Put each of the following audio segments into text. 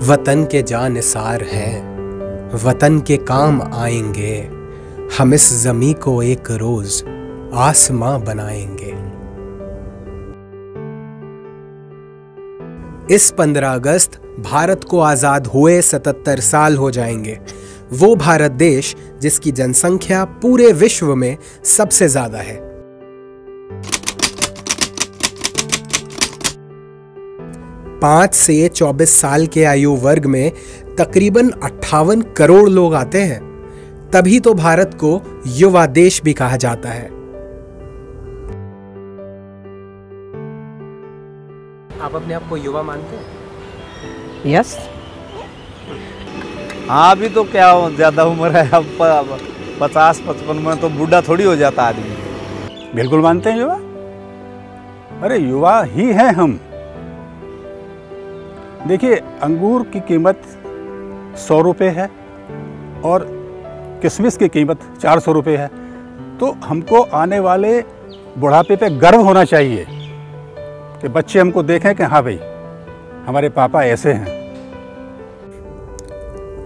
वतन के जानिसार हैं, वतन के काम आएंगे। हम इस ज़मीं को एक रोज आसमां बनाएंगे। इस 15 अगस्त भारत को आज़ाद हुए 77 साल हो जाएंगे। वो भारत देश जिसकी जनसंख्या पूरे विश्व में सबसे ज्यादा है। पाँच से 24 साल के आयु वर्ग में तकरीबन 58 करोड़ लोग आते हैं। तभी तो भारत को युवा देश भी कहा जाता है। आप अपने आप को युवा मानते हैं? यस। हाँ, अभी तो क्या ज़्यादा उम्र है, अब 50-55 में तो बूढ़ा थोड़ी हो जाता आदमी। बिल्कुल मानते हैं युवा। अरे युवा ही हैं हम। देखिए, अंगूर की कीमत 100 रुपये है और किशमिश की कीमत 400 रुपये है। तो हमको आने वाले बुढ़ापे पे गर्व होना चाहिए कि बच्चे हमको देखें कि हाँ भाई, हमारे पापा ऐसे हैं।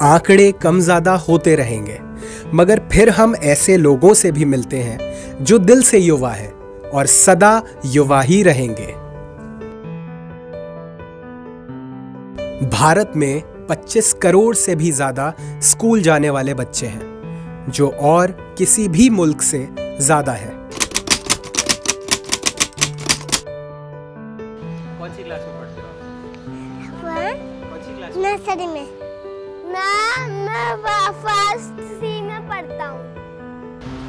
आंकड़े कम ज्यादा होते रहेंगे, मगर फिर हम ऐसे लोगों से भी मिलते हैं जो दिल से युवा हैं और सदा युवा ही रहेंगे। भारत में 25 करोड़ से भी ज्यादा स्कूल जाने वाले बच्चे हैं, जो और किसी भी मुल्क से ज्यादा है। कौन सी क्लास में पढ़ते हो? कौन सी क्लास? नर्सरी में। मैं फर्स्ट सी में पढ़ता हूँ।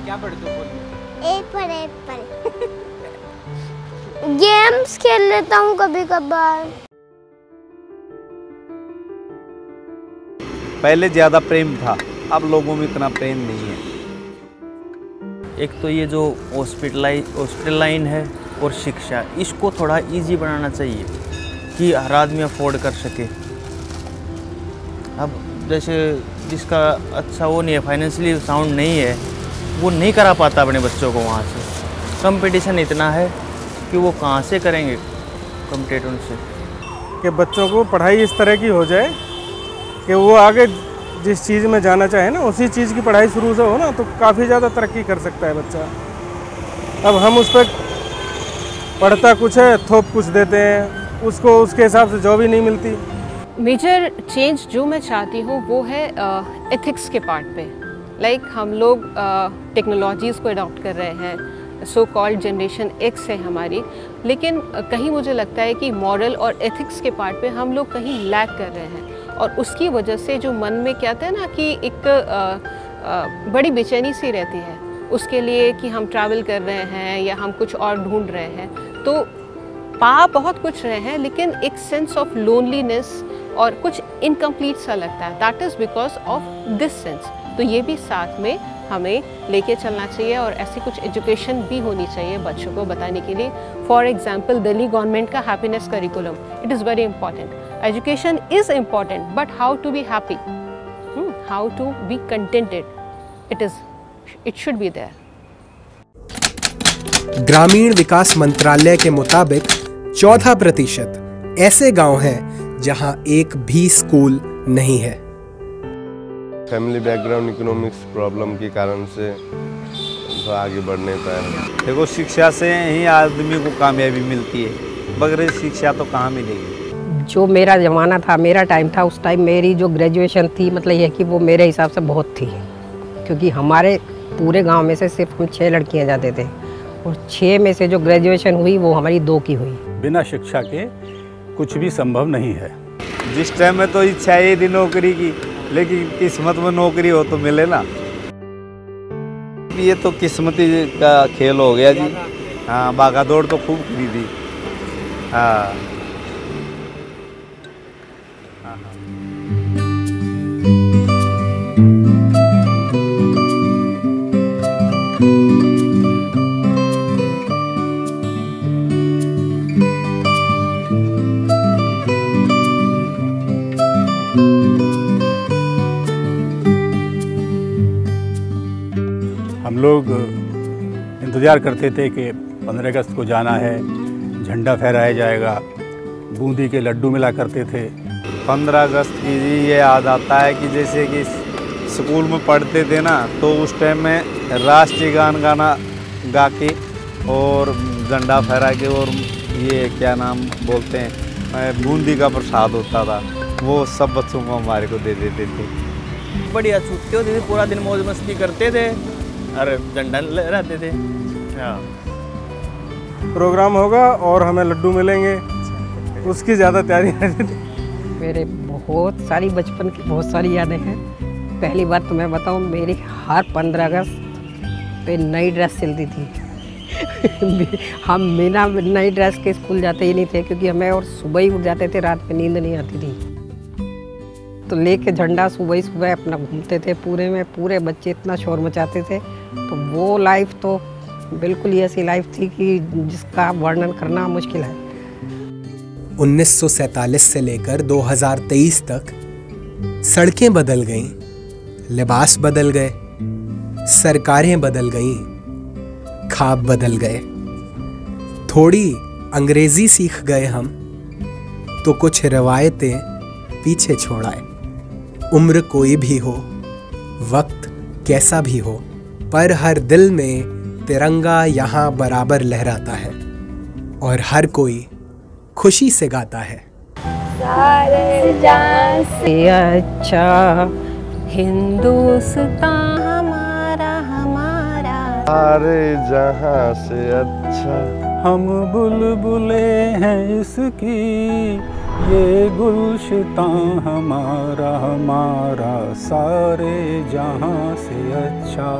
क्या पढ़ते हो? एप्पल। गेम्स खेल लेता हूँ कभी कभार। पहले ज़्यादा प्रेम था, अब लोगों में इतना प्रेम नहीं है। एक तो ये जो हॉस्पिटल लाइन है और शिक्षा, इसको थोड़ा इजी बनाना चाहिए कि हर आदमी अफोर्ड कर सके। अब जैसे जिसका अच्छा वो नहीं है, फाइनेंशियली साउंड नहीं है, वो नहीं करा पाता अपने बच्चों को वहाँ से। कंपटीशन इतना है कि वो कहाँ से करेंगे कम्पिटेट उनसे। कि बच्चों को पढ़ाई इस तरह की हो जाए कि वो आगे जिस चीज़ में जाना चाहे ना, उसी चीज़ की पढ़ाई शुरू से हो ना, तो काफ़ी ज़्यादा तरक्की कर सकता है बच्चा। अब हम उस पर पढ़ता कुछ है, थोप कुछ देते हैं, उसको उसके हिसाब से जॉब ही नहीं मिलती। मेजर चेंज जो मैं चाहती हूँ वो है एथिक्स के पार्ट पे। लाइक हम लोग टेक्नोलॉजीज़ को अडॉप्ट कर रहे हैं, सो कॉल्ड जनरेशन एक्स है हमारी, लेकिन कहीं मुझे लगता है कि मॉरल और एथिक्स के पार्ट पे हम लोग कहीं लैक कर रहे हैं। और उसकी वजह से जो मन में क्या था ना कि एक बड़ी बेचैनी सी रहती है उसके लिए कि हम ट्रैवल कर रहे हैं या हम कुछ और ढूंढ रहे हैं, तो पा बहुत कुछ रहे हैं लेकिन एक सेंस ऑफ लोनलीनेस और कुछ इनकम्प्लीट सा लगता है। That is because of this sense. तो ये भी साथ में हमें लेके चलना चाहिए और ऐसी कुछ एजुकेशन भी होनी चाहिए बच्चों को बताने के लिए। फॉर एग्जाम्पल, दिल्ली गवर्नमेंट का happiness curriculum, it is very important. Education is important, but how to be happy, how to be contented, it should be there. ग्रामीण विकास मंत्रालय के मुताबिक 14% ऐसे गांव हैं जहां एक भी स्कूल नहीं है। फैमिली बैकग्राउंड, इकोनॉमिक्स प्रॉब्लम के कारण से तो आगे बढ़ नहीं पाए। देखो, शिक्षा से ही आदमी को कामयाबी मिलती है, बगैर शिक्षा तो कहाँ मिलेगी। जो मेरा ज़माना था, मेरा टाइम था, उस टाइम मेरी जो ग्रेजुएशन थी, मतलब यह कि वो मेरे हिसाब से बहुत थी, क्योंकि हमारे पूरे गांव में से सिर्फ हम 6 लड़कियां जाते थे और 6 में से जो ग्रेजुएशन हुई वो हमारी 2 की हुई। बिना शिक्षा के कुछ भी संभव नहीं है। जिस टाइम में तो इच्छा है थी नौकरी की, लेकिन किस्मत में नौकरी हो तो मिले ना। ये तो किस्मती का खेल हो गया जी। हाँ, भागा दौड़ तो खूब करी थी। हाँ, हम लोग इंतज़ार करते थे कि 15 अगस्त को जाना है, झंडा फहराया जाएगा, बूंदी के लड्डू मिला करते थे। 15 अगस्त की जी ये याद आता है कि जैसे कि स्कूल में पढ़ते थे ना, तो उस टाइम में राष्ट्रीय गान गाना गा के और झंडा फहरा के और ये क्या नाम बोलते हैं बूंदी का प्रसाद होता था, वो सब बच्चों को हमारे को दे देते थे। बढ़िया छुट्टी होती थी, पूरा दिन मौज मस्ती करते थे और झंडा लहराते थे। हाँ, प्रोग्राम होगा और हमें लड्डू मिलेंगे, उसकी ज़्यादा तैयारी रहती थी। मेरे बहुत सारी बचपन की बहुत सारी यादें हैं। पहली बात तो मैं बताऊं, मेरी हर 15 अगस्त पे नई ड्रेस सिलती थी। हम बिना नई ड्रेस के स्कूल जाते ही नहीं थे, क्योंकि हमें और सुबह ही उठ जाते थे, रात में नींद नहीं आती थी। तो लेके झंडा सुबह ही सुबह अपना घूमते थे, पूरे में पूरे बच्चे इतना शोर मचाते थे। तो वो लाइफ तो बिल्कुल ही ऐसी लाइफ थी कि जिसका वर्णन करना मुश्किल है। 1947 से लेकर 2023 तक सड़कें बदल गईं, लिबास बदल गए, सरकारें बदल गईं, ख्वाब बदल गए। थोड़ी अंग्रेजी सीख गए हम, तो कुछ रवायतें पीछे छोड़ आए। उम्र कोई भी हो, वक्त कैसा भी हो, पर हर दिल में तिरंगा यहाँ बराबर लहराता है और हर कोई खुशी से गाता है। सारे जहां से अच्छा हिंदुस्तान हमारा हमारा, सारे जहां से अच्छा हम बुलबुले हैं इसकी, ये गुलशितां हमारा हमारा, सारे जहां से अच्छा।